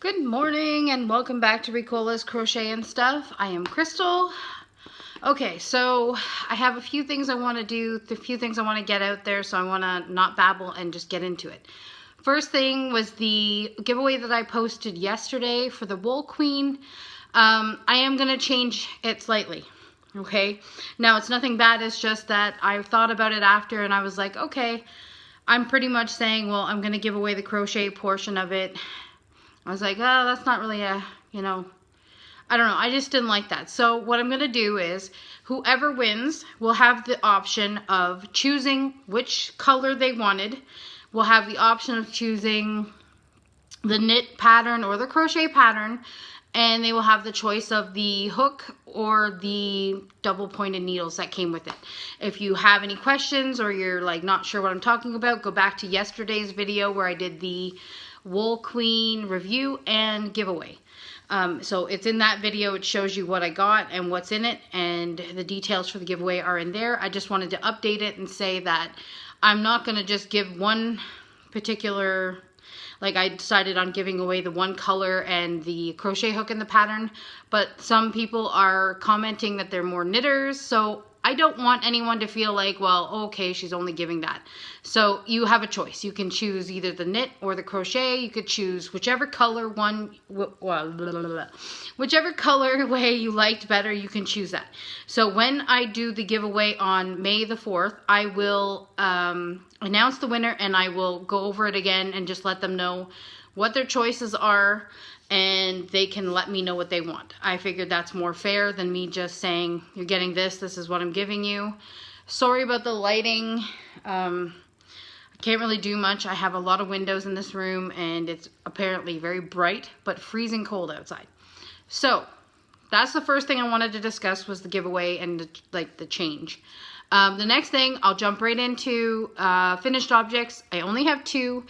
Good morning and welcome back to Ricola's Crochet and Stuff. I am Crystal. Okay, so I have a few things I want to do, a few things I want to get out there, so I want to not babble and just get into it. First thing was the giveaway that I posted yesterday for the Wool Queen. I am going to change it slightly. Okay, now it's nothing bad, it's just that I thought about it after and I was like, okay, I'm pretty much saying, well, I'm going to give away the crochet portion of it. I was like, oh, that's not really a, I don't know. I just didn't like that. So what I'm going to do is whoever wins will have the option of choosing which color they wanted. We'll have the option of choosing the knit pattern or the crochet pattern. And they will have the choice of the hook or the double pointed needles that came with it. If you have any questions or you're like not sure what I'm talking about, go back to yesterday's video where I did the Wool Queen review and giveaway. So it's in that video. It shows you what I got and what's in it, and the details for the giveaway are in there. I just wanted to update it and say that I'm not going to just give one particular, like I decided on giving away the one color and the crochet hook in the pattern, but some people are commenting that they're more knitters, so I don't want anyone to feel like, well, okay, she's only giving that. So you have a choice. You can choose either the knit or the crochet. You could choose whichever color whichever color way you liked better, you can choose that. So when I do the giveaway on May the 4th, I will announce the winner and I will go over it again and just let them know what their choices are, and they can let me know what they want. I figured that's more fair than me just saying, you're getting this, this is what I'm giving you. Sorry about the lighting. I can't really do much. I have a lot of windows in this room and it's apparently very bright but freezing cold outside. So that's the first thing I wanted to discuss, was the giveaway and the change. The next thing, I'll jump right into finished objects. I only have 2.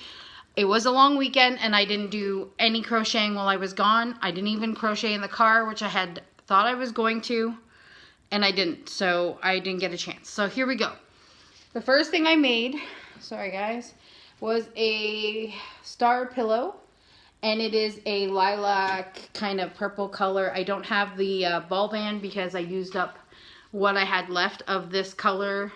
It was a long weekend and I didn't do any crocheting while I was gone. I didn't even crochet in the car, which I had thought I was going to, and I didn't. So I didn't get a chance. So here we go. The first thing I made, sorry guys, was a star pillow, and it is a lilac kind of purple color. I don't have the ball band because I used up what I had left of this color.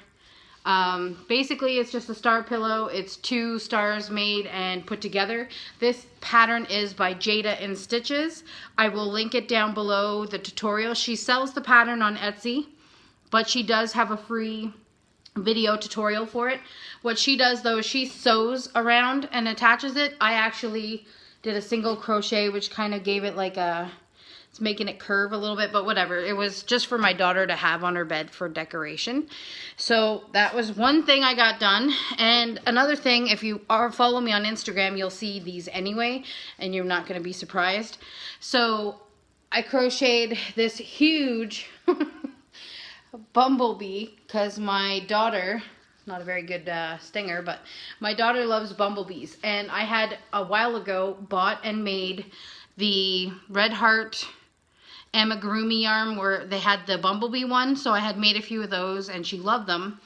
Basically it's just a star pillow. It's 2 stars made and put together. This pattern is by Jada in Stitches. I will link it down below the tutorial. She sells the pattern on Etsy, but she does have a free video tutorial for it. What she does though is she sews around and attaches it. I actually did a single crochet, which kind of gave it like a, it's making it curve a little bit, but whatever. It was just for my daughter to have on her bed for decoration. So that was one thing I got done. And another thing, if you follow me on Instagram, you'll see these anyway, and you're not going to be surprised. So I crocheted this huge bumblebee because my daughter, not a very good stinger, but my daughter loves bumblebees. And I had a while ago bought and made the Red Heart amigurumi yarn where they had the bumblebee one, so I had made a few of those and she loved them.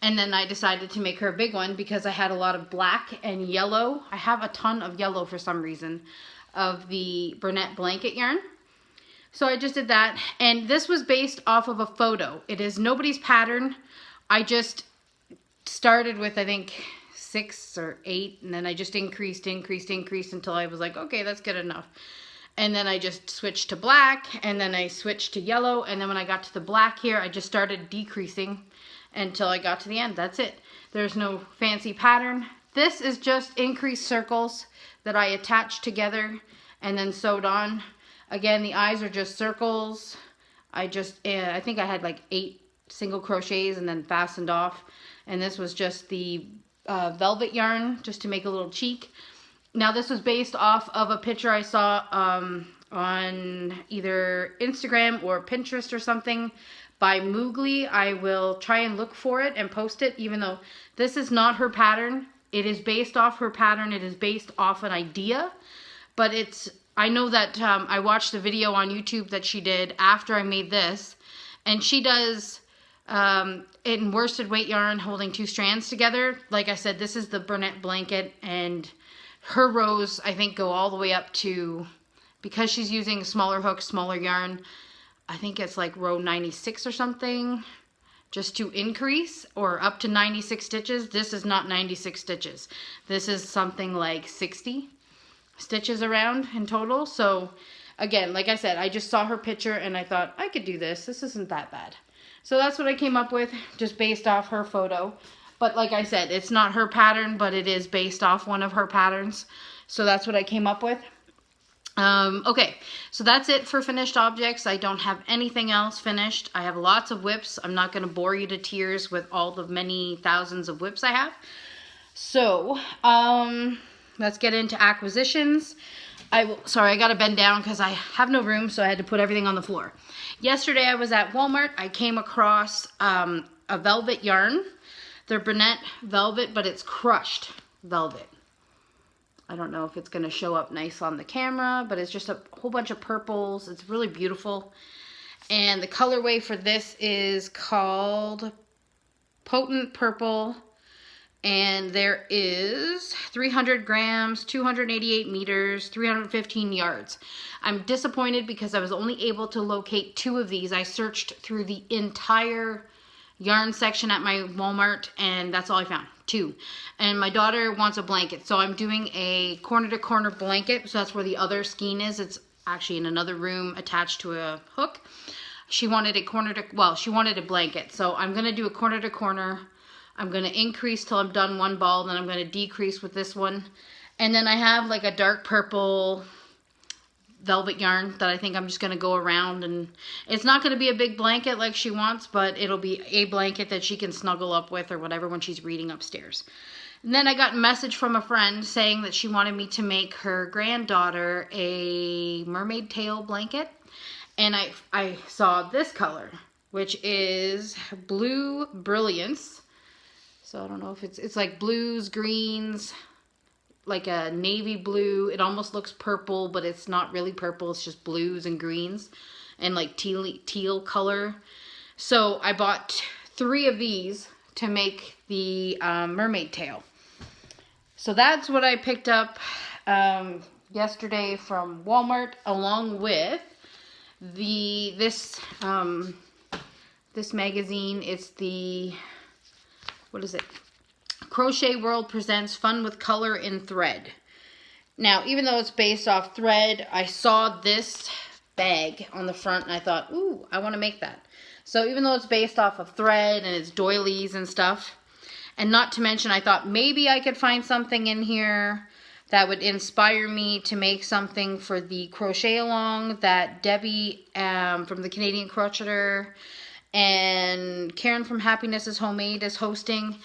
And then I decided to make her a big one because I had a lot of black and yellow. I have a ton of yellow for some reason of the Burnett blanket yarn. So I just did that, and this was based off of a photo. It is nobody's pattern. I just started with, I think, 6 or 8, and then I just increased until I was like, okay, that's good enough. And then I just switched to black, and then I switched to yellow, and then when I got to the black here, I just started decreasing until I got to the end. That's it. There's no fancy pattern. This is just increased circles that I attached together and then sewed on. Again, the eyes are just circles. I think I had like 8 single crochets and then fastened off. And this was just the velvet yarn just to make a little cheek. Now this was based off of a picture I saw on either Instagram or Pinterest or something by Moogly. I will try and look for it and post it, even though this is not her pattern. It is based off her pattern. It is based off an idea, but I know that I watched the video on YouTube that she did after I made this, and she does in worsted weight yarn holding 2 strands together. Like I said, this is the Burnett blanket, and Her rows, I think, go all the way up to, because she's using smaller hooks, smaller yarn, I think it's like row 96 or something, just to increase, or up to 96 stitches. This is not 96 stitches. This is something like 60 stitches around in total. So again, like I said, I just saw her picture and I thought I could do this. This isn't that bad. So that's what I came up with, just based off her photo. But like I said, it's not her pattern, but it is based off one of her patterns. So that's what I came up with. Okay, so that's it for finished objects. I don't have anything else finished. I have lots of whips. I'm not going to bore you to tears with all the many thousands of whips I have. So, let's get into acquisitions. Sorry, I got to bend down because I have no room, so I had to put everything on the floor. Yesterday I was at Walmart. I came across a velvet yarn. They're brunette velvet, but it's crushed velvet. I don't know if it's going to show up nice on the camera, but it's just a whole bunch of purples. It's really beautiful. And the colorway for this is called Potent Purple. And there is 300 grams, 288 meters, 315 yards. I'm disappointed because I was only able to locate 2 of these. I searched through the entire yarn section at my Walmart, and that's all I found, 2. And my daughter wants a blanket, so I'm doing a corner-to-corner blanket. So that's where the other skein is. It's actually in another room attached to a hook. She wanted a she wanted a blanket, so I'm gonna do a corner-to-corner. I'm gonna increase till I'm done one ball, then I'm gonna decrease with this one, and then I have like a dark purple velvet yarn that I think I'm just going to go around, and it's not going to be a big blanket like she wants, but it'll be a blanket that she can snuggle up with or whatever when she's reading upstairs. And then I got a message from a friend saying that she wanted me to make her granddaughter a mermaid tail blanket, and I saw this color, which is Blue Brilliance. So I don't know if it's like blues, greens, like a navy blue. It almost looks purple, but it's not really purple. It's just blues and greens and like teal color. So I bought 3 of these to make the mermaid tail. So that's what I picked up yesterday from Walmart, along with this magazine. It's the, what is it? Crochet World presents Fun with Color in Thread. Now, even though it's based off thread, I saw this bag on the front and I thought, ooh, I want to make that. So even though it's based off of thread and it's doilies and stuff, and not to mention, I thought maybe I could find something in here that would inspire me to make something for the crochet along that Debbie from the Canadian Crocheter and Karen from Happiness is Homemade is hosting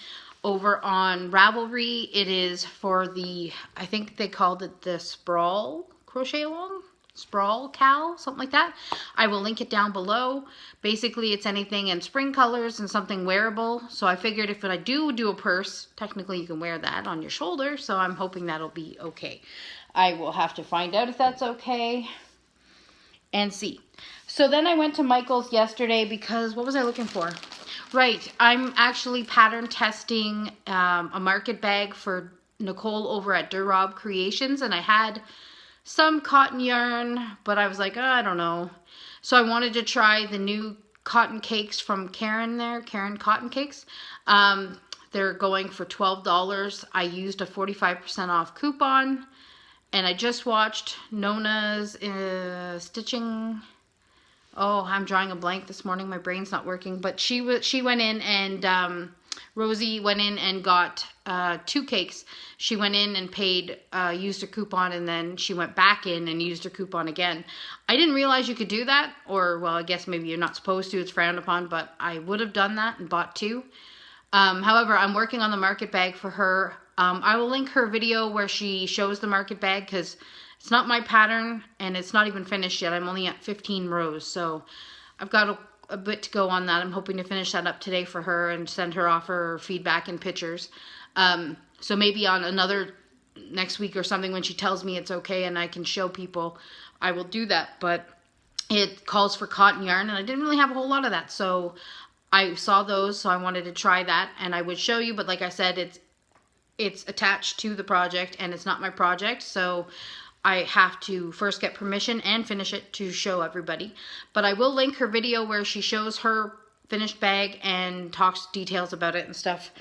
over on Ravelry. It is for the, I think they called it the Sprawl Crochet Along? Sprawl Cal, something like that. I will link it down below. Basically, it's anything in spring colors and something wearable. So I figured if I do a purse, technically you can wear that on your shoulder. So I'm hoping that'll be okay. I will have to find out if that's okay and see. So then I went to Michael's yesterday because, what was I looking for? Right, I'm actually pattern testing a market bag for Nicole over at Durrob Creations, and I had some cotton yarn, but I was like, oh, I don't know. So I wanted to try the new cotton cakes from Karen there, Karen Cotton Cakes. They're going for $12. I used a 45% off coupon, and I just watched Nona's stitching. Oh, I'm drawing a blank this morning. My brain's not working. But she went in and Rosie went in and got 2 cakes. She went in and paid, used her coupon, and then she went back in and used her coupon again. I didn't realize you could do that, or, well, I guess maybe you're not supposed to. It's frowned upon, but I would have done that and bought 2. However, I'm working on the market bag for her. I will link her video where she shows the market bag because it's not my pattern, and it's not even finished yet. I'm only at 15 rows, so I've got a bit to go on that. I'm hoping to finish that up today for her and send her off her feedback and pictures. So maybe on another next week or something when she tells me it's okay and I can show people, I will do that. But it calls for cotton yarn, and I didn't really have a whole lot of that. So I saw those, so I wanted to try that, and I would show you. But like I said, it's attached to the project and it's not my project, so I have to first get permission and finish it to show everybody. But I will link her video where she shows her finished bag and talks details about it and stuff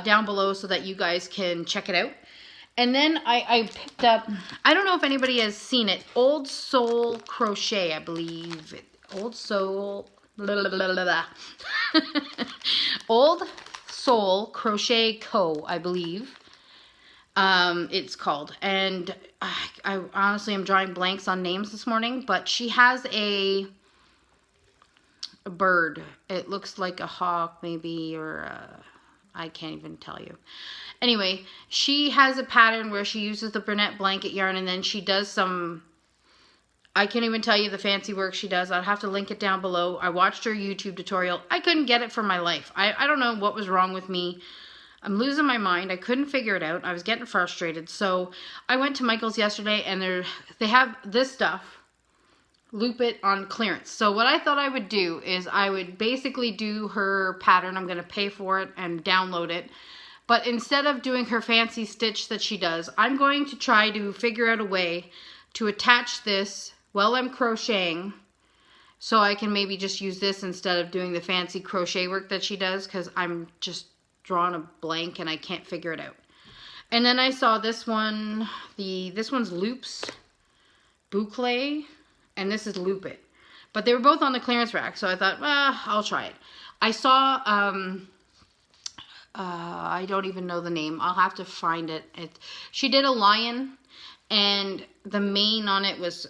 down below so that you guys can check it out. And then I picked up, I don't know if anybody has seen it, Old Soul Crochet, I believe. Old Soul, blah, blah, blah, blah, blah. Old Soul Crochet Co., I believe. It's called, and I honestly am drawing blanks on names this morning, but she has a bird. It looks like a hawk maybe, or I can't even tell you. Anyway, she has a pattern where she uses the brunette blanket yarn, and then she does some, I can't even tell you the fancy work she does. I'll have to link it down below. I watched her YouTube tutorial. I couldn't get it for my life. I don't know what was wrong with me. I'm losing my mind. I couldn't figure it out. I was getting frustrated. So I went to Michael's yesterday, and they have this stuff, Loop It, on clearance. So what I thought I would do is I would basically do her pattern. I'm going to pay for it and download it. But instead of doing her fancy stitch that she does, I'm going to try to figure out a way to attach this while I'm crocheting, so I can maybe just use this instead of doing the fancy crochet work that she does, because I'm just drawing a blank and I can't figure it out. And then I saw this one, this one's Loops Boucle, and this is Loop It. But they were both on the clearance rack, so I thought, well, I'll try it. I saw, I don't even know the name. I'll have to find it. She did a lion, and the mane on it was,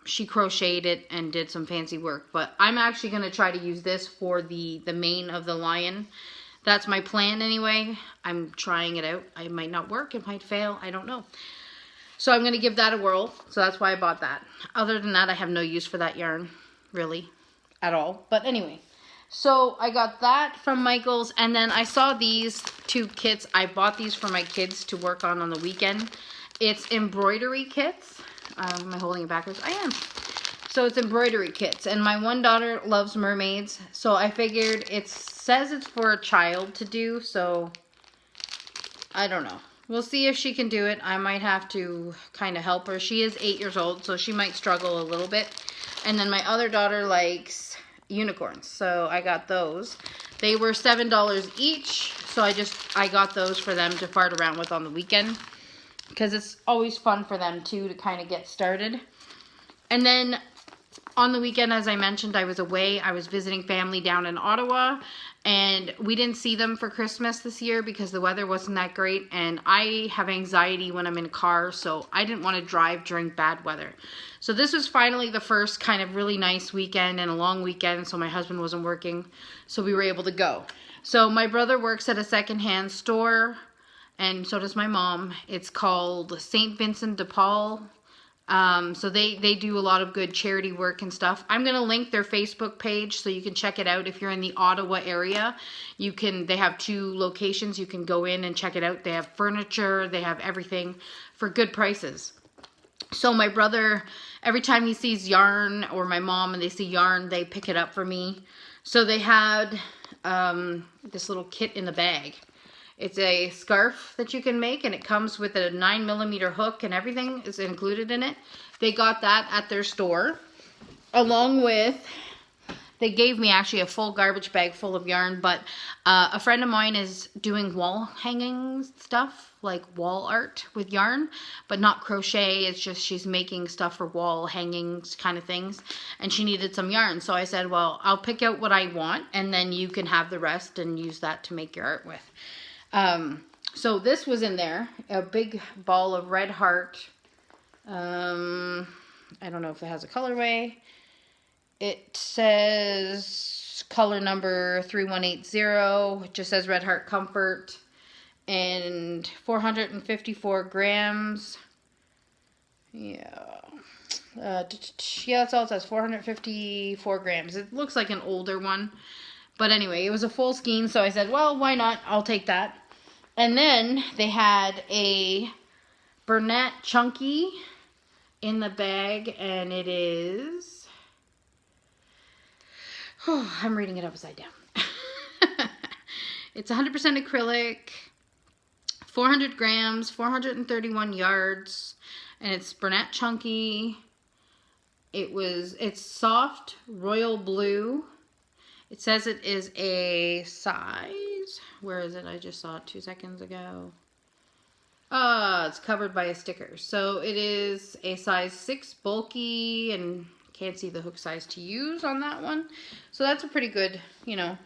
she crocheted it and did some fancy work. But I'm actually going to try to use this for the mane of the lion. That's my plan anyway. I'm trying it out. It might not work. It might fail. I don't know. So I'm going to give that a whirl. So that's why I bought that. Other than that, I have no use for that yarn, really, at all. But anyway, so I got that from Michael's. And then I saw these two kits. I bought these for my kids to work on the weekend. It's embroidery kits. Am I holding it backwards? I am. So it's embroidery kits, and my one daughter loves mermaids, so I figured it says it's for a child to do, so I don't know. We'll see if she can do it. I might have to kind of help her. She is 8 years old, so she might struggle a little bit. And then my other daughter likes unicorns, so I got those. They were $7 each, so I got those for them to fart around with on the weekend, because it's always fun for them too to kind of get started. And then on the weekend, as I mentioned, I was away. I was visiting family down in Ottawa, and we didn't see them for Christmas this year because the weather wasn't that great, and I have anxiety when I'm in a car, so I didn't want to drive during bad weather. So this was finally the first kind of really nice weekend and a long weekend, so my husband wasn't working, so we were able to go. So my brother works at a secondhand store, and so does my mom. It's called St. Vincent de Paul. So they do a lot of good charity work and stuff. I'm going to link their Facebook page so you can check it out. If you're in the Ottawa area, they have 2 locations. You can go in and check it out. They have furniture, they have everything for good prices. So my brother, every time he sees yarn, or my mom and they see yarn, they pick it up for me. So they had, this little kit in the bag. It's a scarf that you can make, and it comes with a 9mm hook, and everything is included in it. They got that at their store, along with, they gave me actually a full garbage bag full of yarn, but a friend of mine is doing wall hanging stuff, like wall art with yarn, but not crochet. It's just she's making stuff for wall hangings kind of things, and she needed some yarn. So I said, well, I'll pick out what I want, and then you can have the rest and use that to make your art with. So this was in there, a big ball of red heart. I don't know if it has a colorway. It says color number 3180. It just says Red Heart Comfort, and 454 grams. Yeah. That's all it says, 454 grams. It looks like an older one. But anyway, it was a full skein, so I said, well, why not? I'll take that. And then they had a Bernat Chunky in the bag, and it is, I'm reading it upside down. It's 100% acrylic, 400 grams, 431 yards, and it's Bernat Chunky. It's soft royal blue. It says it is a size. Where is it? I just saw it 2 seconds ago. It's covered by a sticker. So it is a size 6, bulky, and can't see the hook size to use on that one. So that's a pretty good, you know,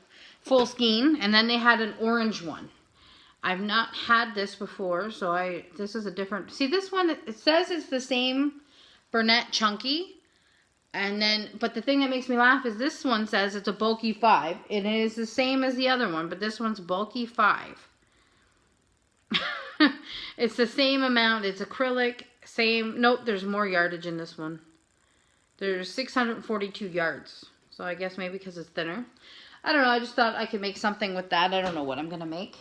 full skein. And then they had an orange one. I've not had this before, so this is a different. See, this one, it says it's the same Bernat Chunky. And then, but the thing that makes me laugh is this one says it's a bulky 5. It is the same as the other one, but this one's bulky 5. It's the same amount. It's acrylic. Same. Nope, there's more yardage in this one. There's 642 yards. So I guess maybe because it's thinner. I don't know. I just thought I could make something with that. I don't know what I'm going to make.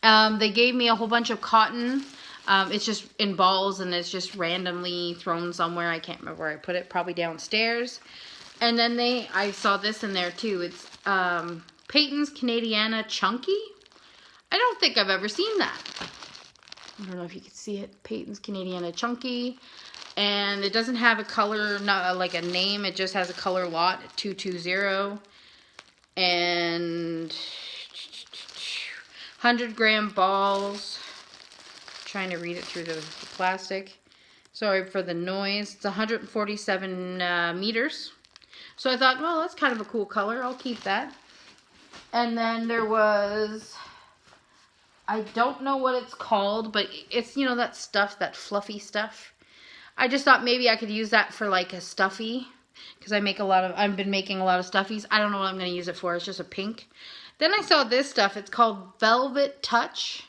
They gave me a whole bunch of cotton. It's just in balls and it's just randomly thrown somewhere. I can't remember where I put it. Probably downstairs. And then I saw this in there too. It's Peyton's Canadiana Chunky. I don't think I've ever seen that. I don't know if you can see it. Peyton's Canadiana Chunky. And it doesn't have a color, not like a name. It just has a color lot, 220. And 100 gram balls. I'm trying to read it through the plastic. Sorry for the noise. It's 147 meters. So I thought, well, that's kind of a cool color. I'll keep that. And then there was, I don't know what it's called, but it's, you know, that stuff, that fluffy stuff. I just thought maybe I could use that for like a stuffy, because I've been making a lot of stuffies. I don't know what I'm going to use it for. It's just a pink. Then I saw this stuff. It's called Velvet Touch.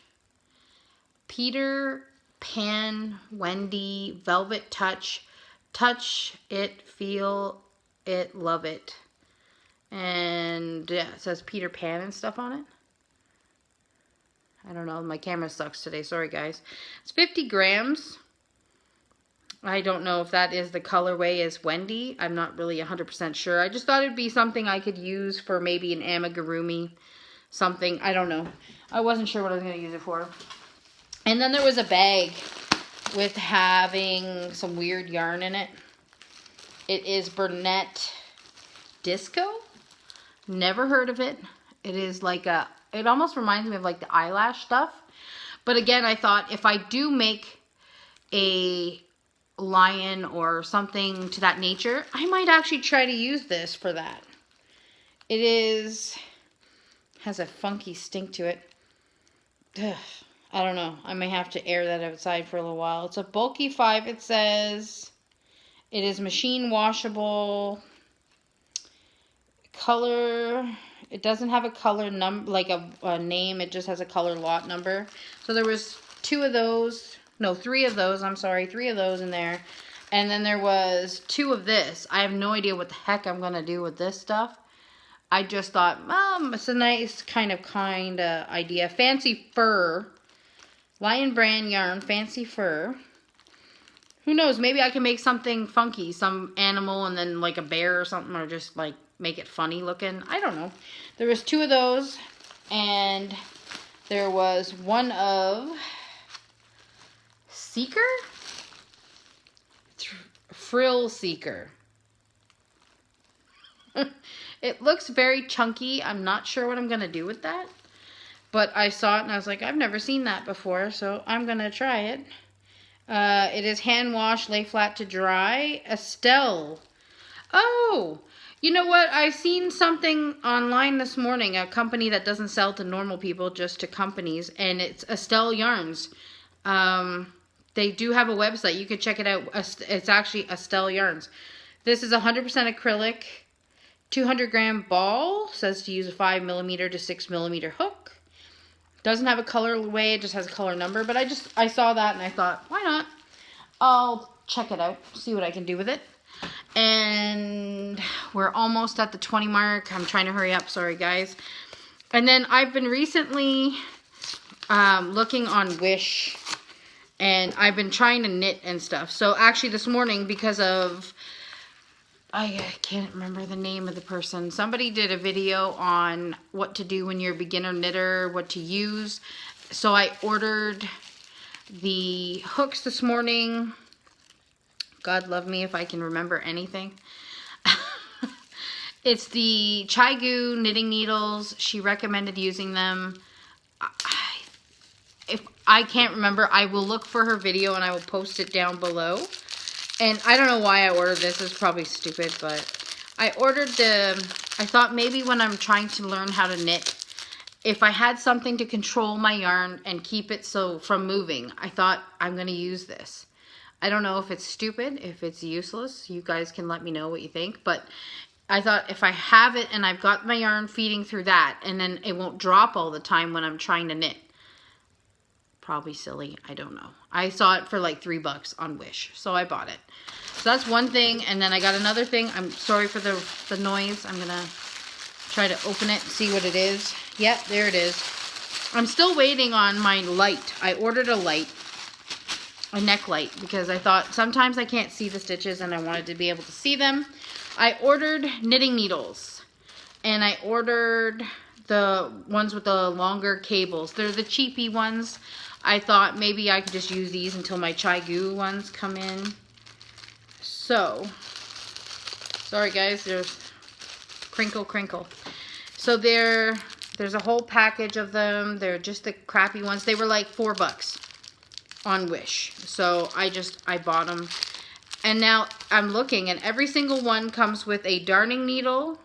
Peter Pan Wendy Velvet Touch. Touch it, feel it, love it. And yeah, it says Peter Pan and stuff on it. I don't know. My camera sucks today. Sorry, guys. It's 50 grams. I don't know if that is the colorway as Wendy. I'm not really 100% sure. I just thought it'd be something I could use for maybe an amigurumi. Something. I don't know. I wasn't sure what I was going to use it for. And then there was a bag with having some weird yarn in it. It is Bernat Disco. Never heard of it. It is like it almost reminds me of like the eyelash stuff. But again, I thought if I do make a lion or something to that nature, I might actually try to use this for that. It has a funky stink to it. Ugh, I don't know. I may have to air that outside for a little while. It's a bulky 5. It says it is machine washable. Color, it doesn't have a color number, like a name. It just has a color lot number. So there was 2 of those. No, 3 of those. I'm sorry, 3 of those in there. And then there was 2 of this. I have no idea what the heck I'm going to do with this stuff. I just thought, it's a nice kind of idea. Fancy fur. Lion brand yarn, fancy fur. Who knows? Maybe I can make something funky. Some animal and then like a bear or something. Or just like make it funny looking. I don't know. There was 2 of those. And there was one of Seeker? Frill Seeker. It looks very chunky. I'm not sure what I'm going to do with that. But I saw it and I was like, I've never seen that before. So I'm going to try it. It is hand wash, lay flat to dry. Estelle. Oh, you know what? I seen something online this morning. A company that doesn't sell to normal people, just to companies. And it's Estelle Yarns. They do have a website. You can check it out. It's actually Estelle Yarns. This is 100% acrylic. 200 gram ball. Says to use a 5mm to 6mm hook. Doesn't have a colorway. It just has a color number. But I saw that and I thought, why not? I'll check it out. See what I can do with it. And we're almost at the 20 mark. I'm trying to hurry up. Sorry, guys. And then I've been recently looking on Wish. And I've been trying to knit and stuff. So actually this morning, because of, I can't remember the name of the person. Somebody did a video on what to do when you're a beginner knitter, what to use. So I ordered the hooks this morning. God love me if I can remember anything. It's the Chai-Goo knitting needles. She recommended using them. If I can't remember, I will look for her video and I will post it down below. And I don't know why I ordered this. It's probably stupid, but I ordered I thought maybe when I'm trying to learn how to knit, if I had something to control my yarn and keep it from moving, I thought I'm going to use this. I don't know if it's stupid, if it's useless. You guys can let me know what you think. But I thought if I have it and I've got my yarn feeding through that, and then it won't drop all the time when I'm trying to knit. Probably silly. I don't know. I saw it for like $3 on Wish, so I bought it. So that's one thing. And then I got another thing. I'm sorry for the noise. I'm going to try to open it and see what it is. Yep, there it is. I'm still waiting on my light. I ordered a light. A neck light, because I thought sometimes I can't see the stitches and I wanted to be able to see them. I ordered knitting needles, and I ordered the ones with the longer cables. They're the cheapy ones. I thought maybe I could just use these until my Chai-Goo ones come in. So, sorry guys, there's crinkle. So there's a whole package of them. They're just the crappy ones. They were like $4 on Wish. So I bought them. And now I'm looking, and every single one comes with a darning needle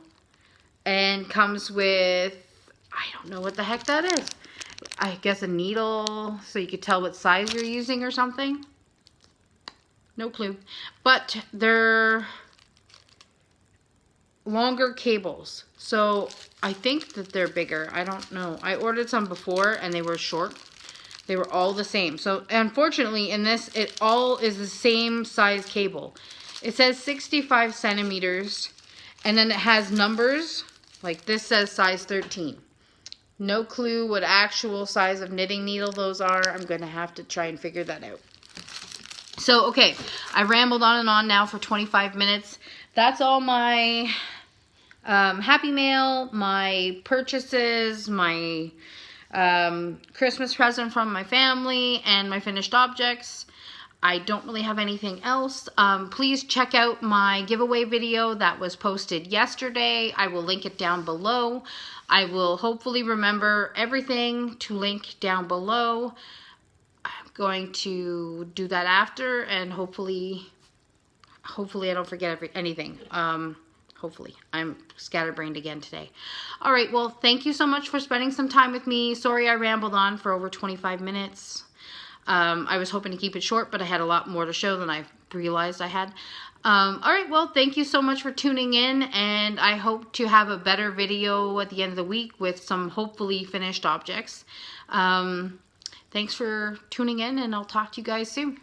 and comes with, I don't know what the heck that is. I guess a needle so you could tell what size you're using or something. No clue. But they're longer cables. So I think that they're bigger. I don't know. I ordered some before and they were short. They were all the same. So unfortunately in this, it all is the same size cable. It says 65 centimeters, and then it has numbers. Like this says size 13. No clue what actual size of knitting needle those are. I'm going to have to try and figure that out. So, okay, I rambled on and on now for 25 minutes. That's all my Happy Mail, my purchases, my Christmas present from my family, and my finished objects. I don't really have anything else. Please check out my giveaway video that was posted yesterday. I will link it down below. I will hopefully remember everything to link down below. I'm going to do that after, and hopefully I don't forget anything. Hopefully. I'm scatterbrained again today. All right, well, thank you so much for spending some time with me. Sorry I rambled on for over 25 minutes. I was hoping to keep it short, but I had a lot more to show than I realized I had. All right, well, thank you so much for tuning in, and I hope to have a better video at the end of the week with some hopefully finished objects. Thanks for tuning in, and I'll talk to you guys soon.